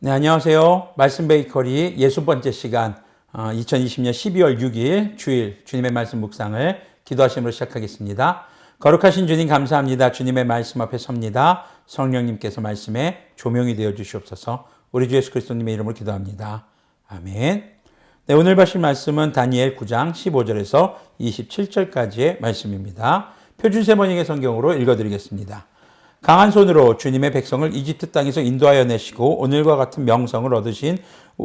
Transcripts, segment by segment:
네, 안녕하세요. 말씀 베이커리 60번째 시간, 2020년 12월 6일 주일 주님의 말씀 묵상을 기도하심으로 시작하겠습니다. 거룩하신 주님 감사합니다. 주님의 말씀 앞에 섭니다. 성령님께서 말씀에 조명이 되어 주시옵소서. 우리 주 예수 그리스도님의 이름으로 기도합니다. 아멘. 네, 오늘 보실 말씀은 다니엘 9장 15절에서 27절까지의 말씀입니다. 표준세 번역의 성경으로 읽어드리겠습니다. 강한 손으로 주님의 백성을 이집트 땅에서 인도하여 내시고 오늘과 같은 명성을 얻으신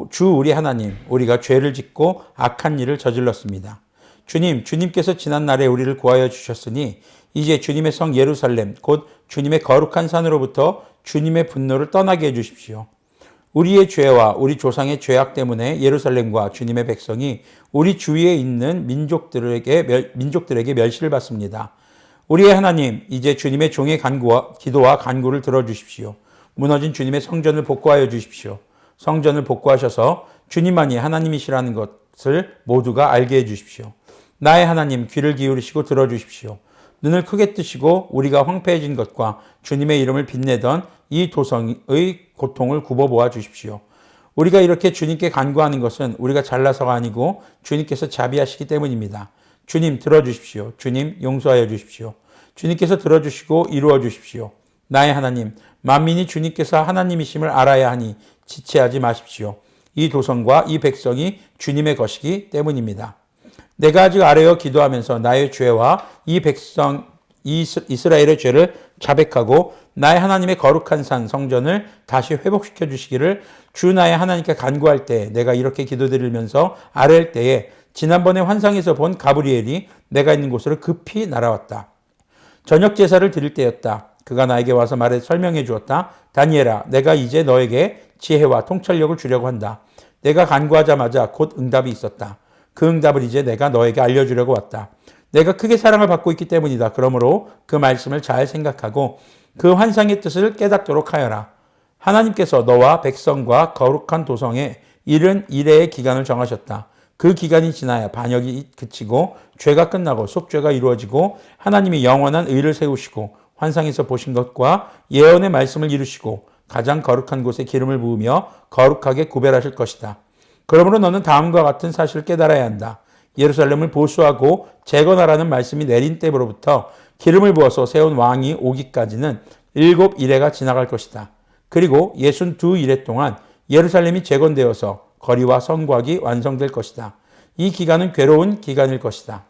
주 우리 하나님, 우리가 죄를 짓고 악한 일을 저질렀습니다. 주님께서 지난 날에 우리를 구하여 주셨으니 이제 주님의 성 예루살렘, 곧 주님의 거룩한 산으로부터 주님의 분노를 떠나게 해주십시오. 우리의 죄와 우리 조상의 죄악 때문에 예루살렘과 주님의 백성이 우리 주위에 있는 민족들에게 멸시를 받습니다. 우리의 하나님, 이제 주님의 종의 기도와 간구를 들어주십시오. 무너진 주님의 성전을 복구하여 주십시오. 성전을 복구하셔서 주님만이 하나님이시라는 것을 모두가 알게 해주십시오. 나의 하나님, 귀를 기울이시고 들어주십시오. 눈을 크게 뜨시고 우리가 황폐해진 것과 주님의 이름을 빛내던 이 도성의 고통을 굽어보아 주십시오. 우리가 이렇게 주님께 간구하는 것은 우리가 잘나서가 아니고 주님께서 자비하시기 때문입니다. 주님 들어주십시오. 주님 용서하여 주십시오. 주님께서 들어주시고 이루어 주십시오. 나의 하나님, 만민이 주님께서 하나님이심을 알아야 하니 지체하지 마십시오. 이 도성과 이 백성이 주님의 것이기 때문입니다. 내가 아직 아뢰어 기도하면서 나의 죄와 이 백성 이스라엘의 죄를 자백하고 나의 하나님의 거룩한 산 성전을 다시 회복시켜 주시기를 주 나의 하나님께 간구할 때 내가 이렇게 기도드리면서 아뢰을 때에 지난번에 환상에서 본 가브리엘이 내가 있는 곳으로 급히 날아왔다. 저녁 제사를 드릴 때였다. 그가 나에게 와서 설명해 주었다. 다니엘아, 내가 이제 너에게 지혜와 통찰력을 주려고 한다. 내가 간구하자마자 곧 응답이 있었다. 그 응답을 이제 내가 너에게 알려주려고 왔다. 내가 크게 사랑을 받고 있기 때문이다. 그러므로 그 말씀을 잘 생각하고 그 환상의 뜻을 깨닫도록 하여라. 하나님께서 너와 백성과 거룩한 도성에 이른 이래의 기간을 정하셨다. 그 기간이 지나야 반역이 그치고 죄가 끝나고 속죄가 이루어지고 하나님이 영원한 의를 세우시고 환상에서 보신 것과 예언의 말씀을 이루시고 가장 거룩한 곳에 기름을 부으며 거룩하게 구별하실 것이다. 그러므로 너는 다음과 같은 사실을 깨달아야 한다. 예루살렘을 보수하고 재건하라는 말씀이 내린 때로부터 기름을 부어서 세운 왕이 오기까지는 7이래가 지나갈 것이다. 그리고 62이래 동안 예루살렘이 재건되어서 거리와 성곽이 완성될 것이다. 이 기간은 괴로운 기간일 것이다.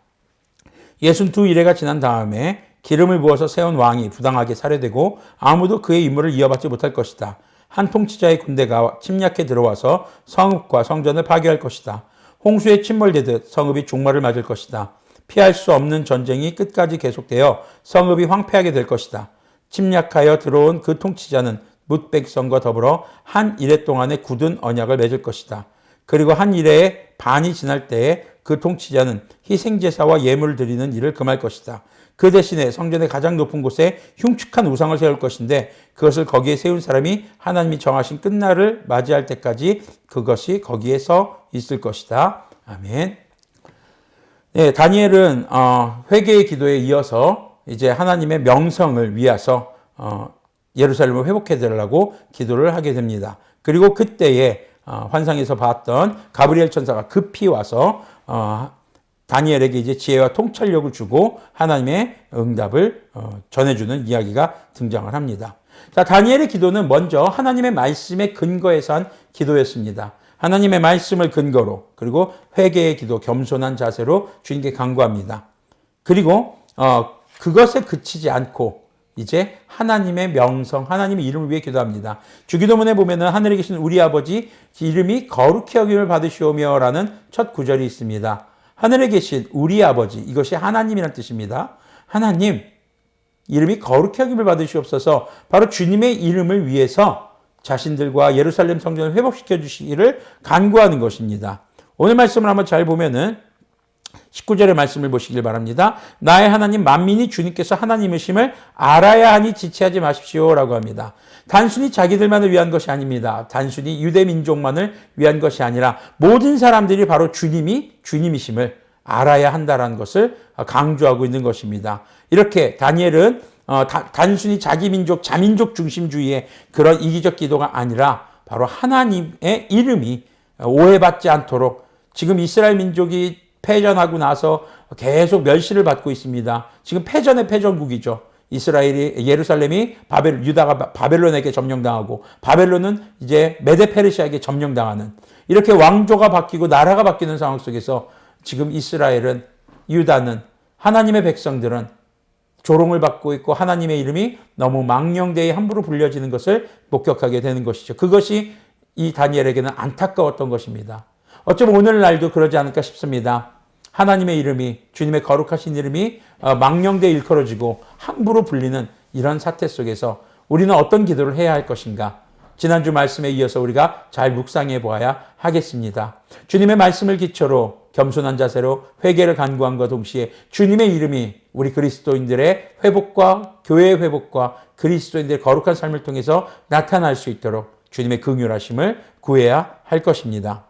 62이래가 지난 다음에 기름을 부어서 세운 왕이 부당하게 살해되고 아무도 그의 임무를 이어받지 못할 것이다. 한 통치자의 군대가 침략해 들어와서 성읍과 성전을 파괴할 것이다. 홍수에 침몰되듯 성읍이 종말을 맞을 것이다. 피할 수 없는 전쟁이 끝까지 계속되어 성읍이 황폐하게 될 것이다. 침략하여 들어온 그 통치자는 뭇 백성과 더불어 한 이래 동안의 굳은 언약을 맺을 것이다. 그리고 한 이래의 반이 지날 때에 그 통치자는 희생제사와 예물을 드리는 일을 금할 것이다. 그 대신에 성전의 가장 높은 곳에 흉측한 우상을 세울 것인데 그것을 거기에 세운 사람이 하나님이 정하신 끝날을 맞이할 때까지 그것이 거기에 서 있을 것이다. 아멘. 네, 다니엘은 회개의 기도에 이어서 이제 하나님의 명성을 위해서 예루살렘을 회복해달라고 기도를 하게 됩니다. 그리고 그때에 환상에서 봤던 가브리엘 천사가 급히 와서 다니엘에게 이제 지혜와 통찰력을 주고 하나님의 응답을 전해주는 이야기가 등장을 합니다. 자, 다니엘의 기도는 먼저 하나님의 말씀에 근거해서 한 기도였습니다. 하나님의 말씀을 근거로 그리고 회개의 기도, 겸손한 자세로 주님께 간구합니다. 그리고 그것에 그치지 않고 이제 하나님의 명성, 하나님의 이름을 위해 기도합니다. 주기도문에 보면은 하늘에 계신 우리 아버지 이름이 거룩히 여김을 받으시오며 라는 첫 구절이 있습니다. 하늘에 계신 우리 아버지, 이것이 하나님이라는 뜻입니다. 하나님, 이름이 거룩히 여김을 받으시옵소서. 바로 주님의 이름을 위해서 자신들과 예루살렘 성전을 회복시켜 주시기를 간구하는 것입니다. 오늘 말씀을 한번 잘 보면은 19절의 말씀을 보시길 바랍니다. 나의 하나님 만민이 주님께서 하나님이심을 알아야 하니 지체하지 마십시오 라고 합니다. 단순히 자기들만을 위한 것이 아닙니다. 단순히 유대 민족만을 위한 것이 아니라 모든 사람들이 바로 주님이 주님이심을 알아야 한다는 것을 강조하고 있는 것입니다. 이렇게 다니엘은 단순히 자기 민족, 자민족 중심주의의 그런 이기적 기도가 아니라 바로 하나님의 이름이 오해받지 않도록 지금 이스라엘 민족이 패전하고 나서 계속 멸시를 받고 있습니다. 지금 패전의 패전국이죠. 이스라엘이 예루살렘이 유다가 바벨론에게 점령당하고 바벨론은 이제 메데페르시아에게 점령당하는 이렇게 왕조가 바뀌고 나라가 바뀌는 상황 속에서 지금 이스라엘은 유다는 하나님의 백성들은 조롱을 받고 있고 하나님의 이름이 너무 망령되이 함부로 불려지는 것을 목격하게 되는 것이죠. 그것이 이 다니엘에게는 안타까웠던 것입니다. 어쩌면 오늘날도 그러지 않을까 싶습니다. 하나님의 이름이 주님의 거룩하신 이름이 망령되이 일컬어지고 함부로 불리는 이런 사태 속에서 우리는 어떤 기도를 해야 할 것인가? 지난주 말씀에 이어서 우리가 잘 묵상해 보아야 하겠습니다. 주님의 말씀을 기초로 겸손한 자세로 회개를 간구함과 동시에 주님의 이름이 우리 그리스도인들의 회복과 교회의 회복과 그리스도인들의 거룩한 삶을 통해서 나타날 수 있도록 주님의 긍휼하심을 구해야 할 것입니다.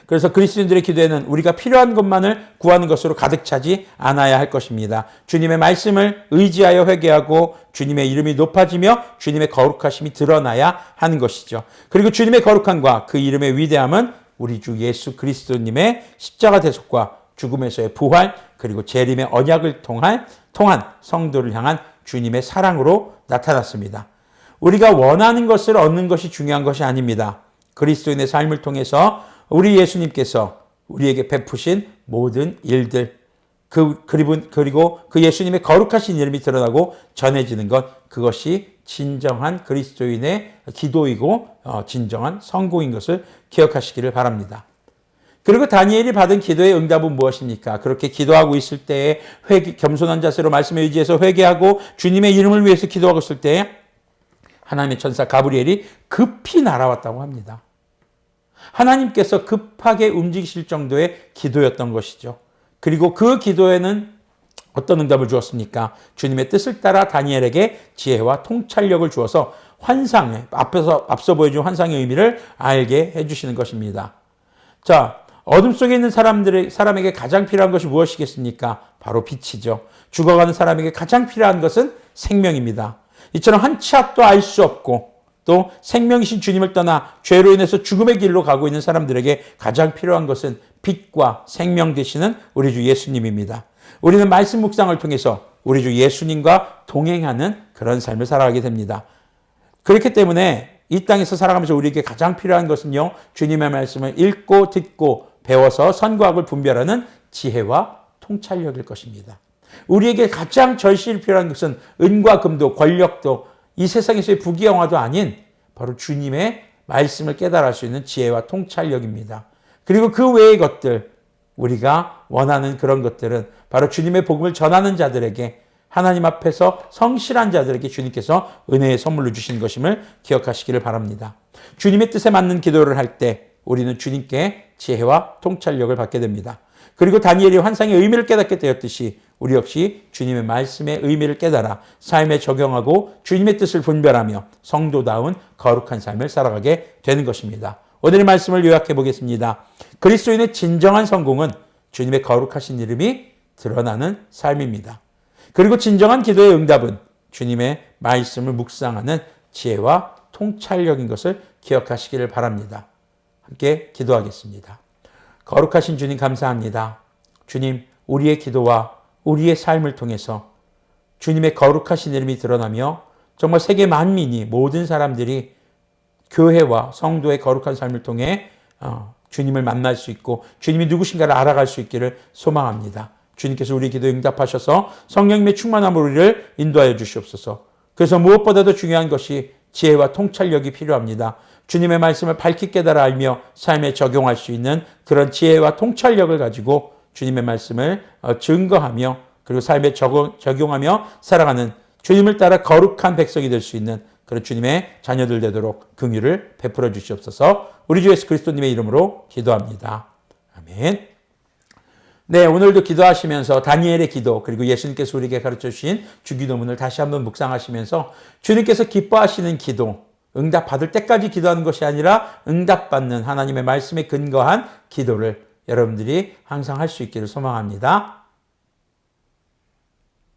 그래서 그리스도인들의 기도에는 우리가 필요한 것만을 구하는 것으로 가득 차지 않아야 할 것입니다. 주님의 말씀을 의지하여 회개하고 주님의 이름이 높아지며 주님의 거룩하심이 드러나야 하는 것이죠. 그리고 주님의 거룩함과 그 이름의 위대함은 우리 주 예수 그리스도님의 십자가 대속과 죽음에서의 부활 그리고 재림의 언약을 통한 성도를 향한 주님의 사랑으로 나타났습니다. 우리가 원하는 것을 얻는 것이 중요한 것이 아닙니다. 그리스도인의 삶을 통해서 우리 예수님께서 우리에게 베푸신 모든 일들 그리고 그 예수님의 거룩하신 이름이 드러나고 전해지는 것 그것이 진정한 그리스도인의 기도이고 진정한 성공인 것을 기억하시기를 바랍니다. 그리고 다니엘이 받은 기도의 응답은 무엇입니까? 그렇게 기도하고 있을 때에 겸손한 자세로 말씀에 의지해서 회개하고 주님의 이름을 위해서 기도하고 있을 때에 하나님의 천사 가브리엘이 급히 날아왔다고 합니다. 하나님께서 급하게 움직이실 정도의 기도였던 것이죠. 그리고 그 기도에는 어떤 응답을 주었습니까? 주님의 뜻을 따라 다니엘에게 지혜와 통찰력을 주어서 앞서 보여준 환상의 의미를 알게 해주시는 것입니다. 자, 어둠 속에 있는 사람에게 가장 필요한 것이 무엇이겠습니까? 바로 빛이죠. 죽어가는 사람에게 가장 필요한 것은 생명입니다. 이처럼 한 치 앞도 알 수 없고 또 생명이신 주님을 떠나 죄로 인해서 죽음의 길로 가고 있는 사람들에게 가장 필요한 것은 빛과 생명 되시는 우리 주 예수님입니다. 우리는 말씀 묵상을 통해서 우리 주 예수님과 동행하는 그런 삶을 살아가게 됩니다. 그렇기 때문에 이 땅에서 살아가면서 우리에게 가장 필요한 것은요, 주님의 말씀을 읽고 듣고 배워서 선과 악을 분별하는 지혜와 통찰력일 것입니다. 우리에게 가장 절실히 필요한 것은 은과 금도 권력도 이 세상에서의 부귀영화도 아닌 바로 주님의 말씀을 깨달을 수 있는 지혜와 통찰력입니다. 그리고 그 외의 것들, 우리가 원하는 그런 것들은 바로 주님의 복음을 전하는 자들에게 하나님 앞에서 성실한 자들에게 주님께서 은혜의 선물로 주신 것임을 기억하시기를 바랍니다. 주님의 뜻에 맞는 기도를 할 때 우리는 주님께 지혜와 통찰력을 받게 됩니다. 그리고 다니엘이 환상의 의미를 깨닫게 되었듯이 우리 역시 주님의 말씀의 의미를 깨달아 삶에 적용하고 주님의 뜻을 분별하며 성도다운 거룩한 삶을 살아가게 되는 것입니다. 오늘의 말씀을 요약해 보겠습니다. 그리스도인의 진정한 성공은 주님의 거룩하신 이름이 드러나는 삶입니다. 그리고 진정한 기도의 응답은 주님의 말씀을 묵상하는 지혜와 통찰력인 것을 기억하시기를 바랍니다. 함께 기도하겠습니다. 거룩하신 주님 감사합니다. 주님, 우리의 기도와 우리의 삶을 통해서 주님의 거룩하신 이름이 드러나며 정말 세계 만민이 모든 사람들이 교회와 성도의 거룩한 삶을 통해 주님을 만날 수 있고 주님이 누구신가를 알아갈 수 있기를 소망합니다. 주님께서 우리 기도에 응답하셔서 성령님의 충만함으로 우리를 인도하여 주시옵소서. 그래서 무엇보다도 중요한 것이 지혜와 통찰력이 필요합니다. 주님의 말씀을 밝히 깨달아 알며 삶에 적용할 수 있는 그런 지혜와 통찰력을 가지고 주님의 말씀을 증거하며 그리고 삶에 적용하며 살아가는 주님을 따라 거룩한 백성이 될 수 있는 그런 주님의 자녀들 되도록 긍휼을 베풀어 주시옵소서. 우리 주 예수 그리스도님의 이름으로 기도합니다. 아멘. 네, 오늘도 기도하시면서 다니엘의 기도 그리고 예수님께서 우리에게 가르쳐 주신 주기도문을 다시 한번 묵상하시면서 주님께서 기뻐하시는 기도, 응답받을 때까지 기도하는 것이 아니라 응답받는 하나님의 말씀에 근거한 기도를 여러분들이 항상 할 수 있기를 소망합니다.